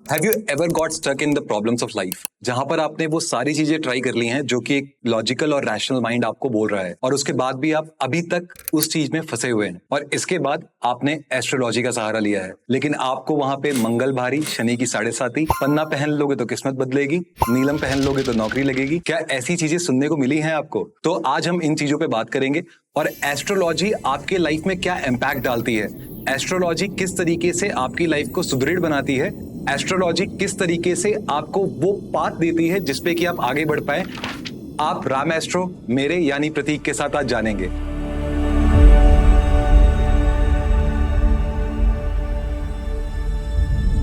Have you ever got stuck in the problems of life? जहां पर आपने वो सारी चीजें ट्राई कर ली हैं जो कि एक लॉजिकल और रैशनल माइंड आपको बोल रहा है, और उसके बाद भी आप अभी तक उस चीज में फंसे हुए हैं, और इसके बाद आपने एस्ट्रोलॉजी का सहारा लिया है, लेकिन आपको वहां पे मंगल भारी, शनि की 7.5, पन्ना पहन लोगे तो किस्मत बदलेगी, नीलम पहन लोगे तो नौकरी लगेगी। क्या ऐसी चीजें सुनने को मिली हैं आपको? तो आज हम इन चीजों पे बात करेंगे और एस्ट्रोलॉजी आपके लाइफ में क्या इम्पैक्ट डालती है, एस्ट्रोलॉजी किस तरीके से आपकी लाइफ को सुदृढ़ बनाती है, एस्ट्रोलॉजी किस तरीके से आपको वो पाथ देती है जिसपे कि आप आगे बढ़ पाए। आप राम एस्ट्रो मेरे यानी प्रतीक के साथ आज जानेंगे।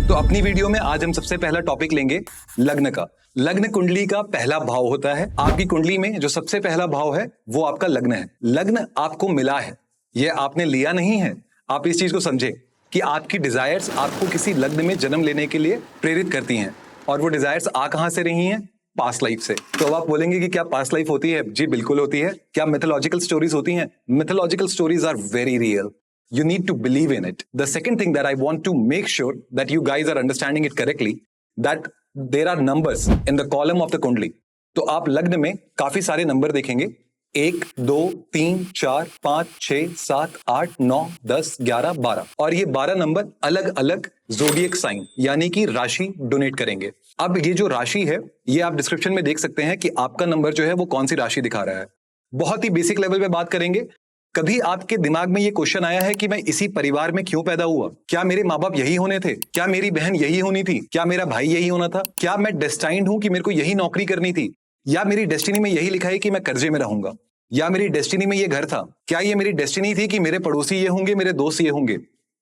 तो अपनी वीडियो में आज हम सबसे पहला टॉपिक लेंगे लग्न का। लग्न कुंडली का पहला भाव होता है। आपकी कुंडली में जो सबसे पहला भाव है वो आपका लग्न है। लग्न आपको मिला है, ये आपने लिया नहीं है। आप इस चीज को समझे कि आपकी डिजायर्स आपको किसी लग्न में जन्म लेने के लिए प्रेरित करती हैं, और वो डिजायर्स आ कहां से रही हैं? पास्ट लाइफ से। तो अब आप बोलेंगे कि क्या पास्ट लाइफ होती है? जी बिल्कुल होती है। क्या मिथोलॉजिकल स्टोरीज होती हैं? Mythological stories are very real. You need to believe in it. The second thing that I want to make sure that you guys are understanding it correctly, that there are numbers in the column of the कुंडली. तो आप लग्न में काफी सारे number देखेंगे, 1, 2, 3, 4, 5, 6, 7, 8, 9, 10, 11, 12, और ये 12 नंबर अलग अलग ज़ोडिएक साइन यानी कि राशि डोनेट करेंगे। अब ये जो राशि है, ये आप डिस्क्रिप्शन में देख सकते हैं कि आपका नंबर जो है वो कौन सी राशि दिखा रहा है। बहुत ही बेसिक लेवल पे बात करेंगे। कभी आपके दिमाग में ये क्वेश्चन आया है कि मैं इसी परिवार में क्यों पैदा हुआ? क्या मेरे माँ बाप यही होने थे? क्या मेरी बहन यही होनी थी? क्या मेरा भाई यही होना था? क्या मैं डेस्टाइन्ड हूं कि मेरे को यही नौकरी करनी थी? या मेरी डेस्टिनी में यही लिखा है कि मैं कर्जे में रहूंगा? या मेरी डेस्टिनी में ये घर था? क्या ये मेरी डेस्टिनी थी कि मेरे पड़ोसी ये होंगे, मेरे दोस्त ये होंगे?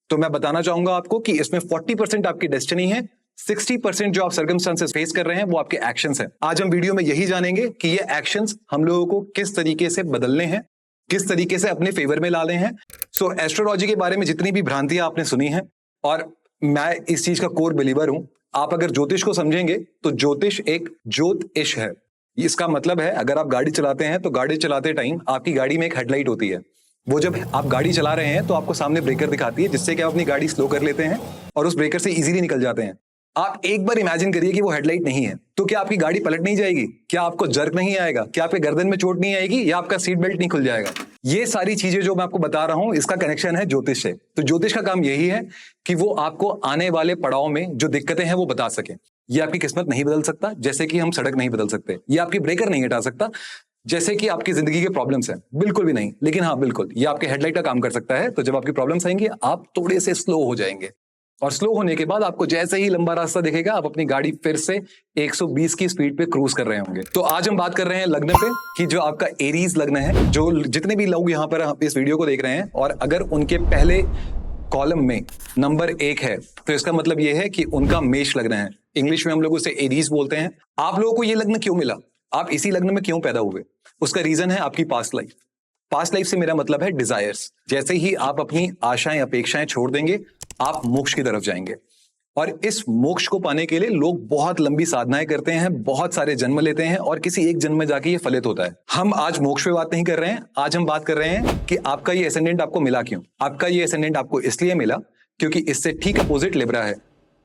तो मैं बताना चाहूंगा आपको कि इसमें 40% आपकी डेस्टिनी है, 60% जो आप सर्कमस्टांसेस फेस कर रहे हैं वो आपके एक्शंस हैं। आज हम वीडियो में यही जानेंगे कि ये एक्शंस हम लोगों को किस तरीके से बदलने हैं, किस तरीके से अपने फेवर में लाने हैं। सो एस्ट्रोलॉजी के बारे में जितनी भी भ्रांतियां आपने सुनी हैं, और मैं इस चीज का कोर बिलीवर हूं, आप अगर ज्योतिष को समझेंगे तो ज्योतिष एक ज्योतिष है। इसका मतलब है अगर आप गाड़ी चलाते हैं तो गाड़ी चलाते टाइम आपकी गाड़ी में एक हेडलाइट होती है। वो जब आप गाड़ी चला रहे हैं तो आपको सामने ब्रेकर दिखाती है, जिससे कि आप अपनी गाड़ी स्लो कर लेते हैं और उस ब्रेकर से इजीली निकल जाते हैं। आप एक बार इमेजिन करिए कि वो हेडलाइट नहीं है, तो क्या आपकी गाड़ी पलट नहीं जाएगी? क्या आपको जर्क नहीं आएगा? क्या आपके गर्दन में चोट नहीं आएगी? या आपका सीट बेल्ट नहीं खुल जाएगा? ये सारी चीजें जो मैं आपको बता रहा हूं, इसका कनेक्शन है ज्योतिष से। तो ज्योतिष का काम यही है कि वो आपको आने वाले पड़ाव में जो दिक्कतें हैं वो बता सके। ये आपकी किस्मत नहीं बदल सकता, जैसे कि हम सड़क नहीं बदल सकते। ये आपकी ब्रेकर नहीं हटा सकता, जैसे कि आपकी जिंदगी के प्रॉब्लम्स हैं, बिल्कुल भी नहीं। लेकिन हाँ बिल्कुल, ये आपके हेडलाइट का काम कर सकता है। तो जब आपकी प्रॉब्लम्स आएंगी, आप थोड़े से स्लो हो जाएंगे, और स्लो होने के बाद आपको जैसे ही लंबा रास्ता दिखेगा, आप अपनी गाड़ी फिर से 120 की स्पीड पे क्रूज कर रहे होंगे। तो आज हम बात कर रहे हैं लग्न पे, कि जो आपका एरीज लग्न है, जो जितने भी लोग यहाँ पर इस वीडियो को देख रहे हैं, और अगर उनके पहले कॉलम में नंबर 1 है, तो इसका मतलब यह है कि उनका मेष लग्न है। इंग्लिश में हम लोग उसे एरीज बोलते हैं। आप लोगों को यह लग्न क्यों मिला? आप इसी लग्न में क्यों पैदा हुए? उसका रीजन है आपकी पास्ट लाइफ। पास्ट लाइफ से मेरा मतलब है डिजायर्स। जैसे ही आप अपनी आशाएं, अपेक्षाएं छोड़ देंगे, आप मोक्ष की तरफ जाएंगे। और इस मोक्ष को पाने के लिए लोग बहुत लंबी साधनाएं करते हैं, बहुत सारे जन्म लेते हैं, और किसी एक जन्म में जाके ये फलित होता है। हम आज मोक्ष पे बात नहीं कर रहे हैं, आज हम बात कर रहे हैं कि आपका ये एसेंडेंट आपको मिला क्यों। आपका ये एसेंडेंट आपको इसलिए मिला क्योंकि इससे ठीक अपोजिट लिब्रा है।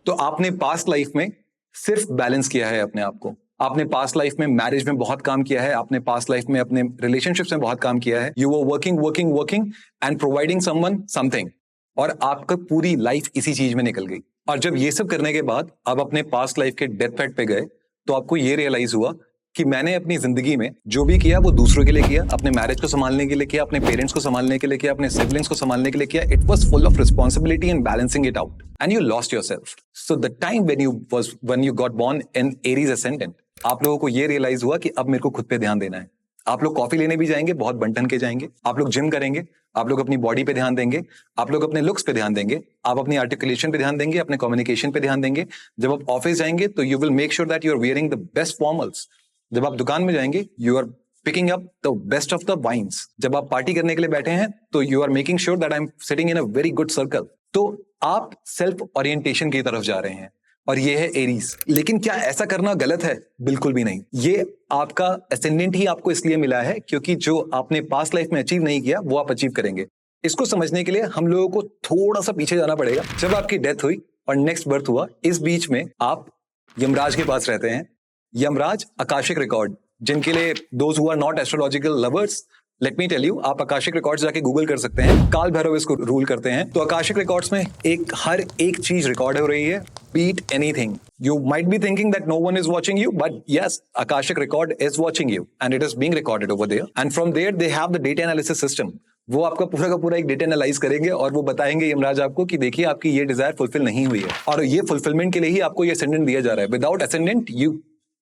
तो आपने पास्ट लाइफ में सिर्फ बैलेंस किया है अपने आप को। आपने पास्ट लाइफ में मैरिज में बहुत काम किया है, आपने पास्ट लाइफ में अपने रिलेशनशिप्स में बहुत काम किया है। You were working and providing someone something, और आपका पूरी लाइफ इसी चीज में निकल गई। और जब ये सब करने के बाद आप अपने पास्ट लाइफ के डेथ बेड पे गए, तो आपको ये रियलाइज हुआ कि मैंने अपनी जिंदगी में जो भी किया वो दूसरों के लिए किया, अपने मैरिज को संभालने के लिए किया, अपने पेरेंट्स को संभालने के लिए किया, अपने सिबलिंग्स को संभालने के लिए किया। It was full of responsibility and balancing it out, and you lost yourself. So the time when you got born in Aries ascendant, आप लोगों को ये रियलाइज हुआ कि अब मेरे को खुद पे ध्यान देना है। आप लोग कॉफी लेने भी जाएंगे, बहुत बंटन के जाएंगे। आप लोग जिम करेंगे, आप लोग अपनी बॉडी पे ध्यान देंगे, आप लोग अपने लुक्स पे ध्यान देंगे, आप अपनी आर्टिकुलेशन पे ध्यान देंगे, अपने कम्युनिकेशन पे ध्यान देंगे। जब आप ऑफिस जाएंगे तो you will make sure that you are wearing the best formals. जब आप दुकान में जाएंगे, you are picking up the best of the wines. जब आप पार्टी करने के लिए बैठे हैं, तो you are making sure that I am sitting in a very good circle. तो आप सेल्फ ओरिएंटेशन की तरफ जा रहे हैं, और ये है एरीज। लेकिन क्या ऐसा करना गलत है? बिल्कुल भी नहीं। ये आपका एसेंडेंट ही आपको इसलिए मिला है क्योंकि जो आपने पास्ट लाइफ में अचीव नहीं किया वो आप अचीव करेंगे। इसको समझने के लिए हम लोगों को थोड़ा सा पीछे जाना पड़ेगा। जब आपकी डेथ हुई और नेक्स्ट बर्थ हुआ, इस बीच में आप यमराज के पास रहते हैं। यमराज आकाशिक रिकॉर्ड, जिनके लिए those who are not astrological lovers, let me tell you, आप आकाशिक रिकॉर्ड्स जाके गूगल कर सकते हैं, काल भैरव इसको रूल करते हैं। तो आकाशिक रिकॉर्ड्स में हर एक चीज रिकॉर्ड हो रही है, beat anything. You might be thinking that no one is watching you, but yes, Akashic record is watching you and it is being recorded over there. And from there they have the data analysis system. वो आपका पूरा का पूरा एक data analyse करेंगे और वो बताएंगे यमराज आपको कि देखिए आपकी ये डिजायर फुलफिल नहीं हुई है और ये फुलफिलमेंट के लिए ही आपको ये असेंडेंट दिया जा रहा है। Without ascendant you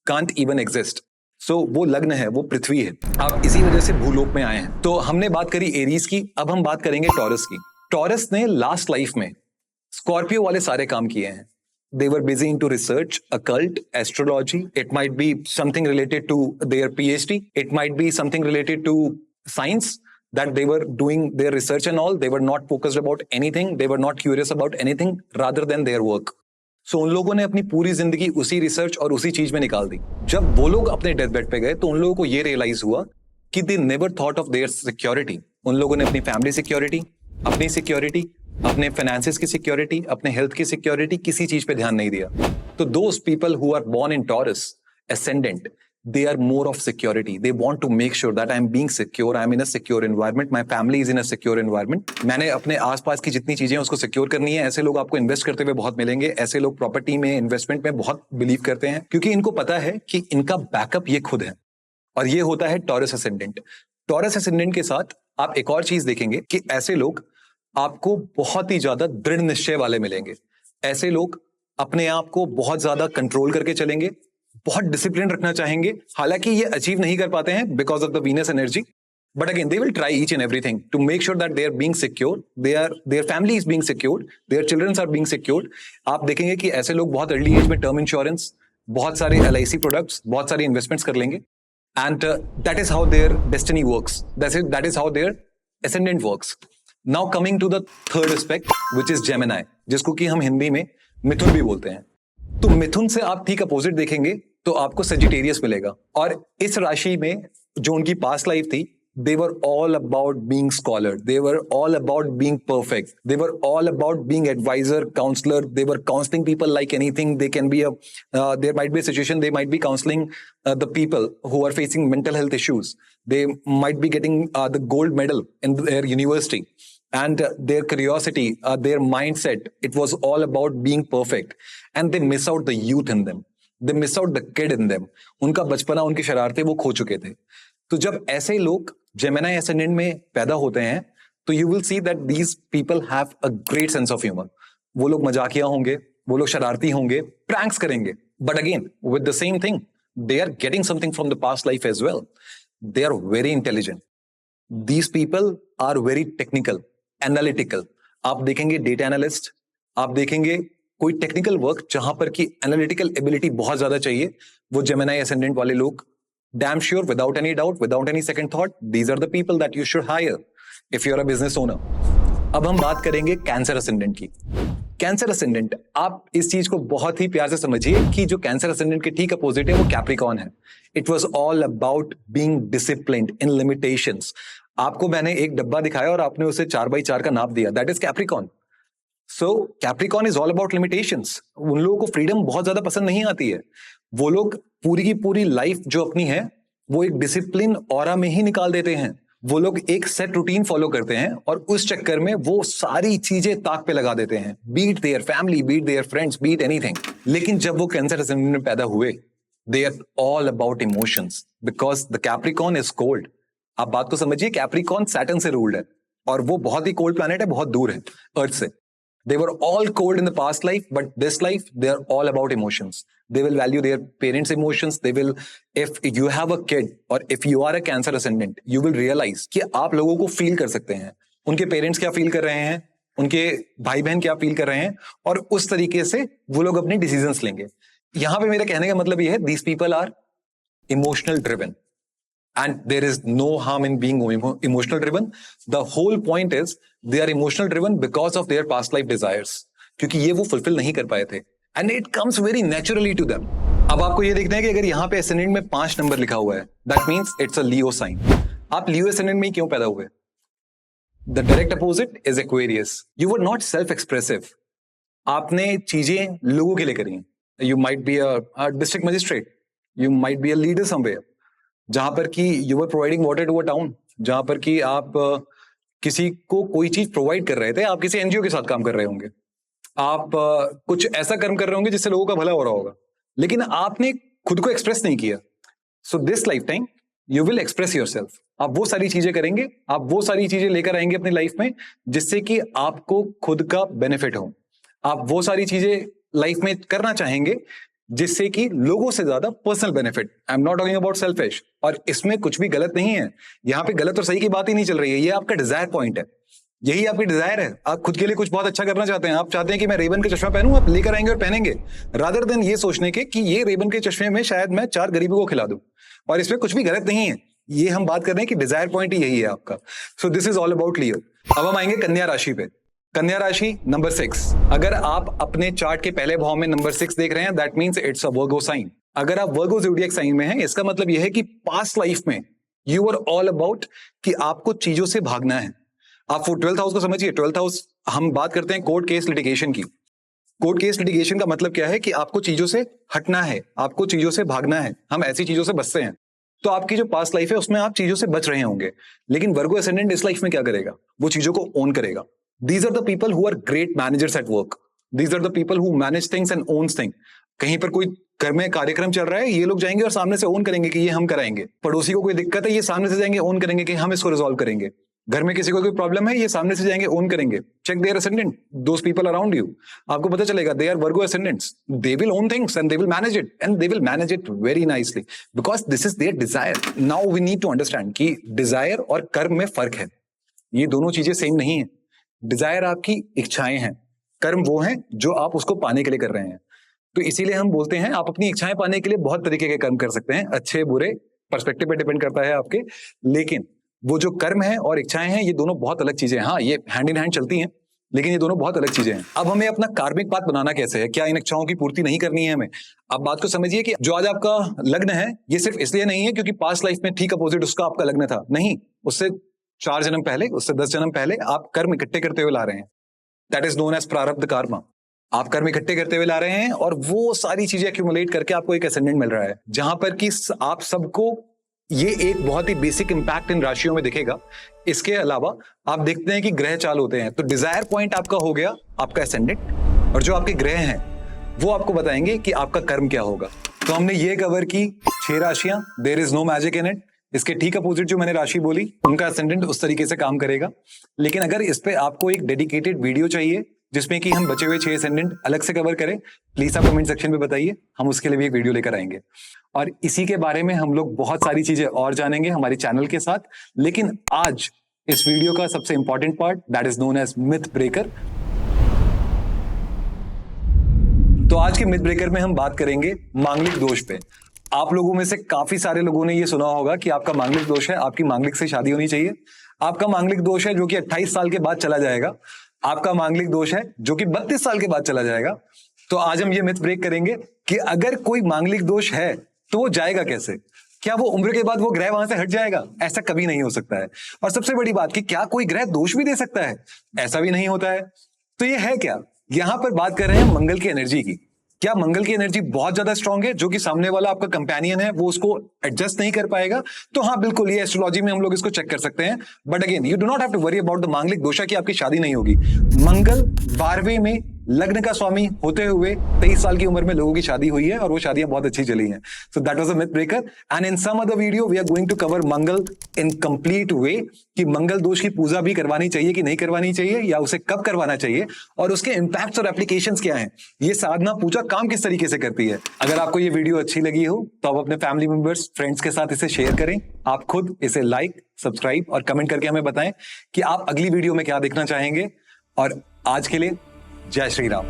can't even exist. So वो लग्न है, वो पृथ्वी है, आप इसी वजह से भूलोक में आए हैं। तो हमने बात करी एरीज की, अब हम बात करेंगे टॉरस की। टॉरस ने लास्ट लाइफ में स्कॉर्पियो वाले सारे काम किए हैं। They were busy into research, occult, astrology. It might be something related to their PhD. It might be something related to science that they were doing their research and all. They were not focused about anything. They were not curious about anything rather than their work. So उन लोगों ने अपनी पूरी जिंदगी उसी research और उसी चीज में निकाल दी। जब वो लोग अपने डेथ बेड पे गए तो उन लोगों को ये रियलाइज हुआ कि they never thought of their security. उन लोगों ने अपनी फैमिली सिक्योरिटी, अपनी सिक्योरिटी, अपने फाइनेंसेस की सिक्योरिटी, अपने हेल्थ की सिक्योरिटी, किसी चीज पे ध्यान नहीं दिया। तो those people who are born in Taurus ascendant, they are more of security. They want to make sure that I am being secure, I am in a secure environment, my family is in a secure environment. मैंने अपने आसपास की जितनी चीजें उसको secure करनी है। ऐसे लोग आपको इन्वेस्ट करते हुए बहुत मिलेंगे। ऐसे लोग प्रॉपर्टी में, इन्वेस्टमेंट में बहुत बिलीव करते हैं क्योंकि इनको पता है कि इनका बैकअप ये खुद है। और ये होता है टॉरस ascendant। टॉरस ascendant के साथ आप एक और चीज देखेंगे कि ऐसे लोग आपको बहुत ही ज्यादा दृढ़ निश्चय वाले मिलेंगे। ऐसे लोग अपने आप को बहुत ज्यादा कंट्रोल करके चलेंगे, बहुत डिसिप्लिन रखना चाहेंगे। हालांकि ये अचीव नहीं कर पाते हैं because of the Venus energy, but again they will try each and everything to make sure that they are being secure, their family is being secure, their childrens are being secure. आप देखेंगे कि ऐसे लोग बहुत early age में term insurance, बहुत सारे LIC products, बहुत सारे इन्वेस्टमेंट्स कर लेंगे। And that is how their destiny works, that is how their ascendant works. Now coming to the third aspect, which is Gemini, जिसको कि हम हिंदी में मिथुन भी बोलते हैं। तो मिथुन से आप ठीक अपोजिट देखेंगे तो आपको सेजिटेरियस मिलेगा। और इस राशि में जो उनकी पास्ट लाइफ थी, they were all about being scholar, they were all about being perfect, they were all about being advisor, counselor, they were counseling people like anything. They can be there might be a situation, they might be counseling the people who are facing mental health issues. They might be getting the gold medal in their university. And their curiosity, their mindset, it was all about being perfect. And they miss out the youth in them. They miss out the kid in them. उनका बचपना, उनकी शरारतें वो खो चुके थे। तो जब ऐसे लोग जेमिनी एसेंडेंट में पैदा होते हैं तो you will see that these people have a great sense of humour. वो लोग मजाकिया होंगे, वो लोग शरारती होंगे, प्रैंक्स करेंगे, but again with the same thing they are getting something from the past life as well. They are very intelligent. These people are very technical, analytical. आप देखेंगे डेटा एनालिस्ट, आप देखेंगे कोई टेक्निकल वर्क जहां पर की analytical ability बहुत ज्यादा चाहिए, वो जेमिनी एसेंडेंट वाले लोग, damn sure, without any doubt, without any second thought, these are the people that you should hire if you're a business owner. अब हम बात करेंगे कैंसर असेंडेंट की। कैंसर असेंडेंट, आप इस चीज को बहुत ही प्यार से समझिए कि जो कैंसर असेंडेंट के ठीक अपोजिट है वो कैप्रिकॉर्न है। It was all about being disciplined in limitations. आपको मैंने एक डब्बा दिखाया और आपने उसे 4x4 का नाप दिया, that is Capricorn. So Capricorn is all about limitations. उन लोगों को फ्रीडम बहुत ज्यादा पसंद नहीं आती है। वो लोग पूरी की पूरी लाइफ जो अपनी है वो एक डिसिप्लिन ऑरा में ही निकाल देते हैं। वो लोग एक सेट रूटीन फॉलो करते हैं और उस चक्कर में वो सारी चीजें ताक पे लगा देते हैं, beat their family, beat their friends, beat anything. लेकिन जब वो कैंसर असेंडेंट में पैदा हुए, they are all about emotions because the Capricorn is cold. आप बात को समझिए, कैप्रिकॉर्न सैटर्न से रूल्ड है और वो बहुत ही कोल्ड प्लैनेट है, बहुत दूर है अर्थ से। They were all cold in the past life, but this life, they are all about emotions. They will value their parents' emotions. They will, if you have a kid or if you are a cancer ascendant, you will realize कि आप लोगों को feel कर सकते हैं। उनके parents क्या feel कर रहे हैं, उनके भाई बहन क्या फील कर रहे हैं, और उस तरीके से वो लोग अपने डिसीजंस लेंगे। यहां पे मेरे कहने का मतलब ये है, these people are emotional driven. And there is no harm in being emotional driven. The whole point is they are emotional driven because of their past life desires. क्योंकि ये वो fulfill नहीं कर पाए थे. And it comes very naturally to them. अब आपको ये देखना है कि अगर यहाँ पे ascendant में 5 नंबर लिखा हुआ है, that means it's a Leo sign. आप Leo ascendant में ही क्यों पैदा हुए? The direct opposite is Aquarius. You were not self-expressive. आपने चीजें लोगों के लिए करी। You might be a district magistrate, you might be a leader somewhere, जहां पर कि you were providing water to a town, जहां पर कि आप किसी को कोई चीज प्रोवाइड कर रहे थे। आप किसी एनजीओ के साथ काम कर रहे होंगे, आप कुछ ऐसा कर्म कर रहे होंगे जिससे लोगों का भला हो रहा होगा, लेकिन आपने खुद को एक्सप्रेस नहीं किया। So this life time you will express yourself. आप वो सारी चीजें करेंगे, आप वो सारी चीजें लेकर आएंगे अपनी लाइफ में जिससे कि आपको खुद का बेनिफिट हो। आप वो सारी चीजें लाइफ में करना चाहेंगे जिससे कि लोगों से ज्यादा personal benefit. I am not talking about selfish, और इसमें कुछ भी गलत नहीं है। यहाँ पे गलत और सही की बात ही नहीं चल रही है, ये आपका डिजायर पॉइंट है, यही आपकी डिजायर है। आप खुद के लिए कुछ बहुत अच्छा करना चाहते हैं, आप चाहते हैं कि मैं रेबन के चश्मा पहनूं, आप लेकर आएंगे और पहनेंगे, रादर देन ये सोचने के कि ये रेबन के चश्मे में शायद मैं 4 गरीबों को खिला दूं। और इसमें कुछ भी गलत नहीं है, ये हम बात कर रहे हैं कि डिजायर पॉइंट ही यही है आपका। So this is all about Leo. अब हम आएंगे कन्या राशि पे। कन्या राशि नंबर 6। अगर आप अपने चार्ट के पहले भाव में नंबर 6 देख रहे हैं, that means it's a Virgo sign. अगर आप वर्गो ज़ोडिएक साइन में हैं, इसका मतलब यह है कि पास्ट लाइफ में यू आर ऑल अबाउट कि आपको चीजों से भागना है। आप 12th हाउस को समझिए। 12th हाउस, हम बात करते हैं कोर्ट केस लिटिगेशन की। कोर्ट केस लिटिगेशन का मतलब क्या है कि आपको चीजों से हटना है, आपको चीजों से भागना है। हम ऐसी चीजों से बचते हैं। तो आपकी जो पास्ट लाइफ है उसमें आप चीजों से बच रहे होंगे, लेकिन वर्गो एसेंडेंट इस लाइफ में क्या करेगा? वो चीजों को ओन करेगा। These are the people who are great managers at work. These are the people who manage things and owns thing. कहीं पर कोई घर में कार्यक्रम चल रहा है, ये लोग जाएंगे और सामने से ओन करेंगे कि ये हम कराएंगे। पड़ोसी को कोई दिक्कत है, ये सामने से जाएंगे ओन करेंगे कि हम इसको रिजॉल्व करेंगे। घर में किसी को कोई प्रॉब्लम है, ये सामने से जाएंगे ओन करेंगे। Check their ascendant, those people around you, आपको पता चलेगा they are Virgo ascendants. They will own things and they will manage it, and they will manage it very nicely, because this is their desire. Now we need to understand कि desire और कर्म में फर्क है। ये दोनों चीजें same नहीं है। डिजायर आपकी इच्छाएं हैं, कर्म वो हैं जो आप उसको पाने के लिए कर रहे हैं। तो इसीलिए हम बोलते हैं आप अपनी इच्छाएं पाने के लिए बहुत तरीके के कर्म कर सकते हैं, अच्छे बुरे पर्सपेक्टिव पे डिपेंड करता है आपके। लेकिन वो जो कर्म है और इच्छाएं हैं, ये दोनों बहुत अलग चीजें हैं। हाँ, ये हैंड इन हैंड चलती हैं, लेकिन ये दोनों बहुत अलग चीजें हैं। अब हमें अपना कार्मिक पाथ बनाना कैसे है? क्या इन इच्छाओं की पूर्ति नहीं करनी है हमें? आप बात को समझिए कि जो आज आपका लग्न है, ये सिर्फ इसलिए नहीं है क्योंकि पास्ट लाइफ में ठीक अपोजिट उसका आपका लग्न था। नहीं, उससे 4 जन्म पहले, उससे 10 जन्म पहले आप कर्म इकट्ठे करते हुए ला रहे हैं। दैट इज नोन एज प्रारब्ध कर्म। आप कर्म इकट्ठे करते हुए ला रहे हैं और वो सारी चीजें एक्यूमुलेट करके आपको एक असेंडेंट मिल रहा है, जहां पर कि आप सबको ये एक बहुत ही बेसिक इंपैक्ट इन राशियों में दिखेगा। इसके अलावा आप देखते हैं कि ग्रह चाल होते हैं। तो डिजायर पॉइंट आपका हो गया आपका असेंडेंट, और जो आपके ग्रह हैं वो आपको बताएंगे कि आपका कर्म क्या होगा। तो हमने ये कवर की 6 राशियां, there is no magic in it. इसके ठीक अपोजिट जो मैंने राशि बोली, उनका असेंडेंट उस तरीके से काम करेगा। लेकिन अगर इस पे आपको एक डेडिकेटेड वीडियो चाहिए जिसमें कि हम बचे हुए 6 असेंडेंट अलग से कवर करें, प्लीज आप कमेंट सेक्शन में बताइए, हम उसके लिए भी एक वीडियो लेकर आएंगे। और इसी के बारे में हम लोग बहुत सारी चीजें और जानेंगे हमारे चैनल के साथ। लेकिन आज इस वीडियो का सबसे important part, that is known as myth breaker. तो आज के मिथ ब्रेकर में हम बात करेंगे मांगलिक दोष पे। आप लोगों में से काफी सारे लोगों ने ये सुना होगा कि आपका मांगलिक दोष है, आपकी मांगलिक से शादी होनी चाहिए। आपका मांगलिक दोष है जो कि 28 साल के बाद चला जाएगा। आपका मांगलिक दोष है जो कि 32 साल के बाद चला जाएगा। तो आज हम ये मिथ ब्रेक करेंगे कि अगर कोई मांगलिक दोष है तो वो जाएगा कैसे? क्या वो उम्र के बाद वो ग्रह वहां से हट जाएगा? ऐसा कभी नहीं हो सकता है। और सबसे बड़ी बात कि क्या कोई ग्रह दोष भी दे सकता है? ऐसा भी नहीं होता है। तो ये है क्या? यहां पर बात कर रहे हैं मंगल की एनर्जी की। क्या मंगल की एनर्जी बहुत ज्यादा स्ट्रांग है जो कि सामने वाला आपका कंपेनियन है वो उसको एडजस्ट नहीं कर पाएगा? तो हाँ, बिल्कुल, ये एस्ट्रोलॉजी में हम लोग इसको चेक कर सकते हैं। But again, you do not have to worry about the मांगलिक दोषा कि आपकी शादी नहीं होगी। मंगल 12वें में लग्न का स्वामी होते हुए 23 साल की उम्र में लोगों की शादी हुई है और वो शादियां बहुत अच्छी चली हैं। So that was a myth breaker, and in some other video we are going to cover मंगल इन कंप्लीट वे कि मंगल दोष की पूजा भी करवानी चाहिए कि नहीं करवानी चाहिए, या उसे कब करवाना चाहिए, और उसके इंपैक्ट्स और एप्लीकेशंस क्या हैं, ये साधना पूजा काम किस तरीके से करती है। अगर आपको ये वीडियो अच्छी लगी हो तो आप अपने फैमिली मेंबर्स, फ्रेंड्स के साथ इसे शेयर करें। आप खुद इसे लाइक, सब्सक्राइब और कमेंट करके हमें बताएं कि आप अगली वीडियो में क्या देखना चाहेंगे। और आज के लिए जय श्री राम।